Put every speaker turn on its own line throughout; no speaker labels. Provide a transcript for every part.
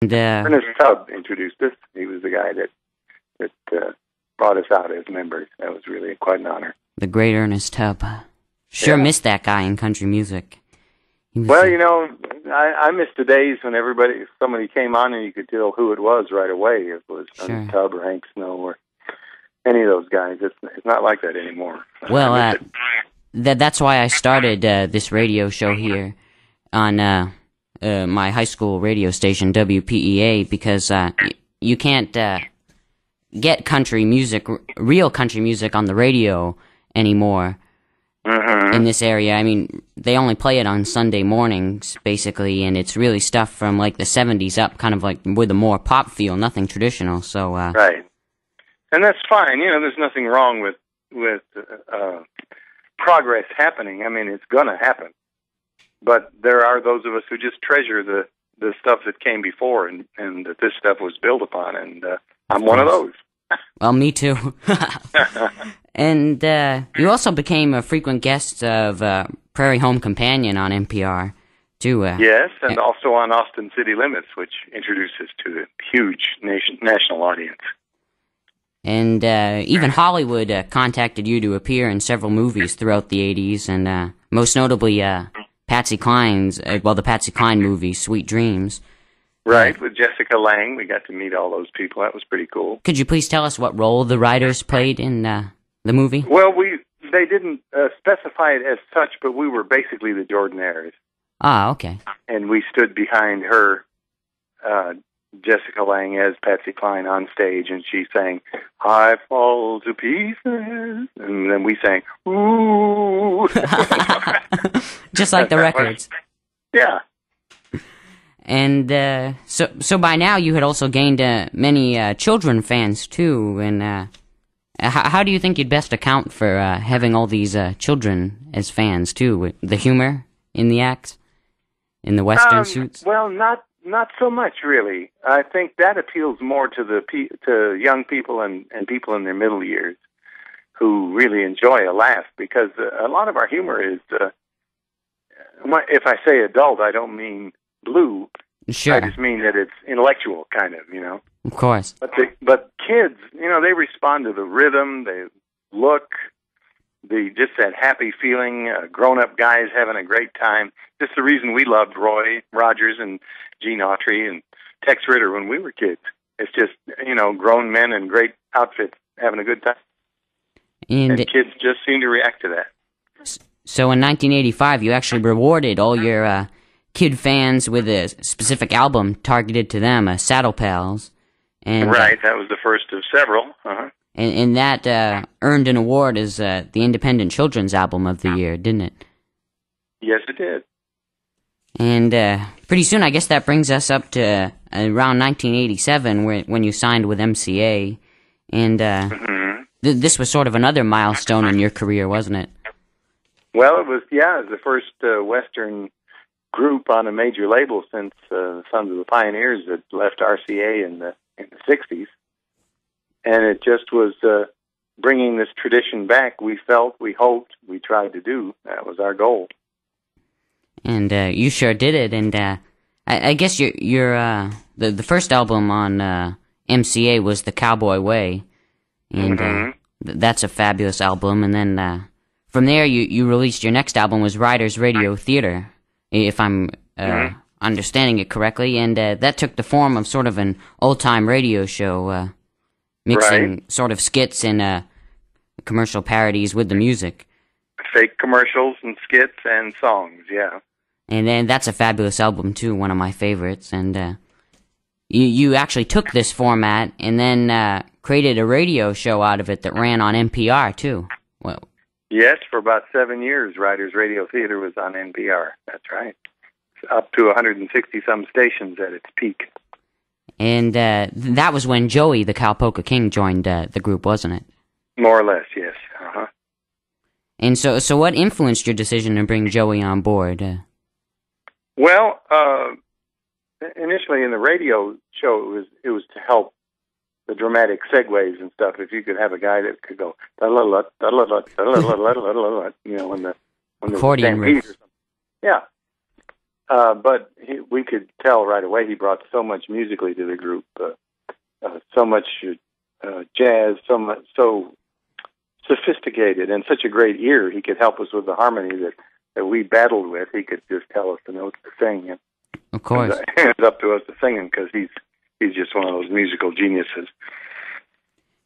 And,
Ernest Tubb introduced us. He was the guy that brought us out as members. That was really quite an honor.
The great Ernest Tubb. Sure missed that guy in country music.
Well, you know, I missed the days when somebody came on and you could tell who it was right away. If it was Ernest Tubb or Hank Snow or any of those guys. It's not like that anymore.
Well, that's why I started this radio show here on my high school radio station, WPEA, because you can't get country music, real country music on the radio anymore in this area. I mean, they only play it on Sunday mornings, basically, and it's really stuff from, like, the 70s up, kind of like with a more pop feel, nothing traditional, so...
Right. And that's fine. You know, there's nothing wrong with progress happening. I mean, it's going to happen. But there are those of us who just treasure the stuff that came before and that this stuff was built upon, and I'm one of those.
Well, me too. And you also became a frequent guest of Prairie Home Companion on NPR, too.
Yes, and also on Austin City Limits, which introduces to a huge national audience.
And even Hollywood contacted you to appear in several movies throughout the 80s, and most notably Patsy Cline's, the Patsy Cline movie, Sweet Dreams.
Right, with Jessica Lange. We got to meet all those people. That was pretty cool.
Could you please tell us what role the writers played in the movie?
Well, they didn't specify it as such, but we were basically the Jordanaires.
Ah, okay.
And we stood behind her, Jessica Lange as Patsy Cline on stage, and she sang, "I fall to pieces," and then we sang, "Ooh."
Just like the records.
Yeah.
And so by now you had also gained many children fans too, and how do you think you'd best account for having all these children as fans too, with the humor in the acts, in the Western suits?
Well, not so much, really. I think that appeals more to to young people and people in their middle years who really enjoy a laugh, because a lot of our humor is, if I say adult, I don't mean blue.
Sure.
I just mean that it's intellectual, kind of, you know.
Of course.
But kids, you know, they respond to the rhythm, they look, just that happy feeling, grown-up guys having a great time. Just the reason we loved Roy Rogers and Gene Autry and Tex Ritter when we were kids. It's just, you know, grown men in great outfits having a good time. And kids just seem to react to that.
So in 1985, you actually rewarded all your kid fans with a specific album targeted to them, Saddle Pals. And,
right, that was the first of several.
And that earned an award as the Independent Children's Album of the Year, didn't it?
Yes, it did.
And pretty soon, I guess that brings us up to around 1987, when you signed with MCA. And this was sort of another milestone in your career, wasn't it?
Well, it was the first Western group on a major label since Sons of the Pioneers that left RCA in the 60s. And it just was bringing this tradition back. We felt, we hoped, we tried to do. That was our goal.
And you sure did it. And I guess the first album on MCA was The Cowboy Way. And that's a fabulous album. And then from there, you released your next album, was Riders Radio Theater, if I'm understanding it correctly. And that took the form of sort of an old-time radio show, mixing sort of skits and commercial parodies with the music.
Fake commercials and skits and songs, yeah.
And then that's a fabulous album, too, one of my favorites. And you actually took this format and then created a radio show out of it that ran on NPR, too. Well,
yes, for about 7 years, Riders Radio Theater was on NPR. That's right. It's up to 160-some stations at its peak.
And that was when Joey, the Cowpoke King, joined the group, wasn't it?
More or less, yes.
And so what influenced your decision to bring Joey on board?
Well, initially in the radio show, it was to help the dramatic segues and stuff. If you could have a guy that could go, you know, when the
accordion riff.
Yeah. But we could tell right away he brought so much musically to the group, so much jazz, so sophisticated, and such a great ear. He could help us with the harmony that we battled with. He could just tell us the notes to sing. And
of course.
It's up to us to sing him because he's just one of those musical geniuses.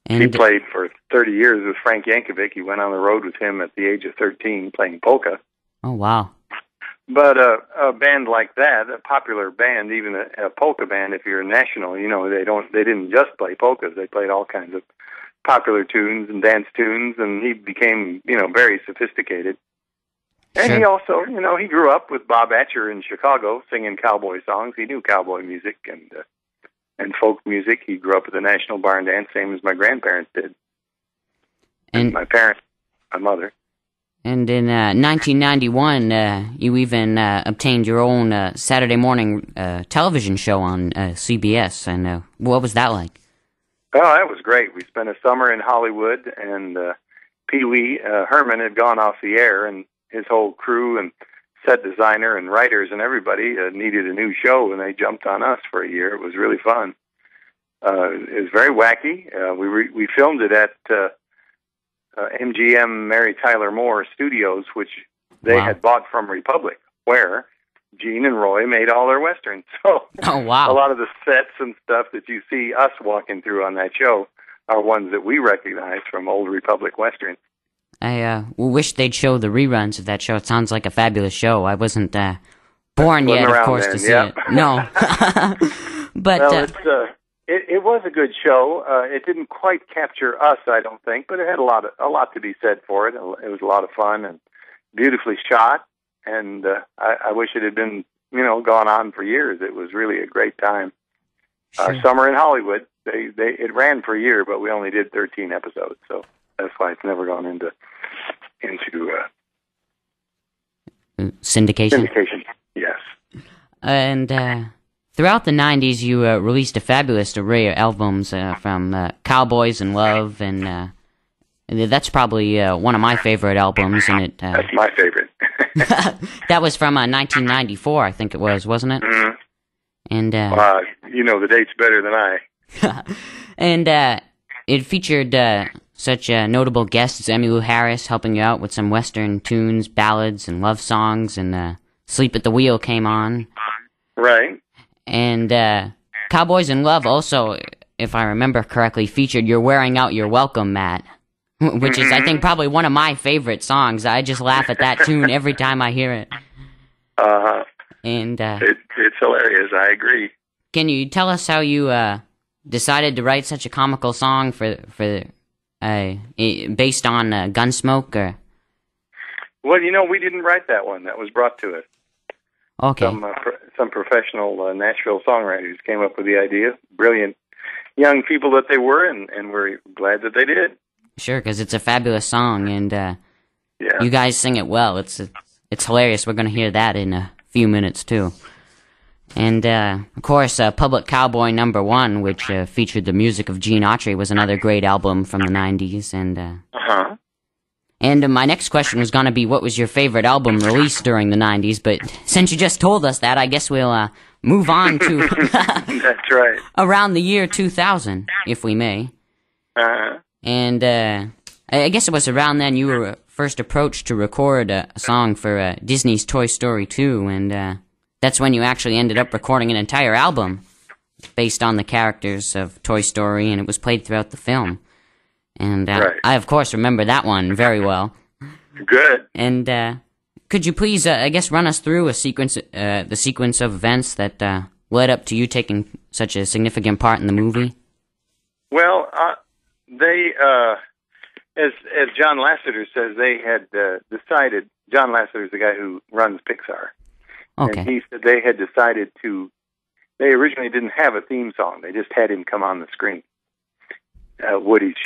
And he played for 30 years with Frank Yankovic. He went on the road with him at the age of 13 playing polka.
Oh, wow.
But a band like that, a popular band, even a polka band, if you're national, you know, they didn't just play polkas. They played all kinds of popular tunes and dance tunes, and he became, you know, very sophisticated. And He also, you know, he grew up with Bob Atcher in Chicago singing cowboy songs. He knew cowboy music and folk music. He grew up at the National Barn Dance, same as my grandparents did. And my mother.
And in 1991, you even obtained your own Saturday morning television show on CBS. And what was that like?
Oh, that was great. We spent a summer in Hollywood, and Pee Wee Herman had gone off the air, and his whole crew and set designer and writers and everybody needed a new show, and they jumped on us for a year. It was really fun. It was very wacky. We filmed it at MGM Mary Tyler Moore Studios, which they had bought from Republic, where Gene and Roy made all their westerns. So
a lot
of the sets and stuff that you see us walking through on that show are ones that we recognize from old Republic westerns.
I wish they'd show the reruns of that show. It sounds like a fabulous show. I wasn't born yet, of course, to see it. No. But
well, it was a good show. It didn't quite capture us, I don't think, but it had a lot to be said for it. It was a lot of fun and beautifully shot. And I wish it had been, you know, gone on for years. It was really a great time. Our summer in Hollywood, it ran for a year, but we only did 13 episodes, so that's why it's never gone into
syndication.
Syndication, yes.
And throughout the 90s, you released a fabulous array of albums from Cowboys in Love, and that's probably one of my favorite albums. And
that's my favorite.
That was from 1994, I think it was, wasn't it?
Mm-hmm.
And
you know the dates better than I.
And it featured such notable guests as Emmylou Harris helping you out with some Western tunes, ballads, and love songs, and Sleep at the Wheel came on.
Right.
And Cowboys in Love also, if I remember correctly, featured You're Wearing Out Your Welcome Mat, which is, I think, probably one of my favorite songs. I just laugh at that tune every time I hear it.
Uh-huh.
And
it's hilarious, I agree.
Can you tell us how you decided to write such a comical song for based on Gunsmoke? Or?
Well, you know, we didn't write that one. That was brought to us.
Okay.
Some professional Nashville songwriters came up with the idea. Brilliant young people that they were, and we're glad that they did.
Sure, because it's a fabulous song, and you guys sing it well. It's hilarious. We're going to hear that in a few minutes, too. And, of course, Public Cowboy No. 1, which featured the music of Gene Autry, was another great album from the 90s. And, And my next question was going to be, what was your favorite album released during the 90s? But since you just told us that, I guess we'll move on to...
That's right.
Around the year 2000, if we may.
Uh-huh.
And I guess it was around then you were first approached to record a song for Disney's Toy Story 2, and that's when you actually ended up recording an entire album based on the characters of Toy Story, and it was played throughout the film. And I, of course, remember that one very well.
Good.
And could you please, I guess, run us through the sequence of events that led up to you taking such a significant part in the movie?
Well, they, as John Lasseter says, they had decided. John Lasseter is the guy who runs Pixar.
Okay.
And he said they had decided to. They originally didn't have a theme song. They just had him come on the screen. Woody's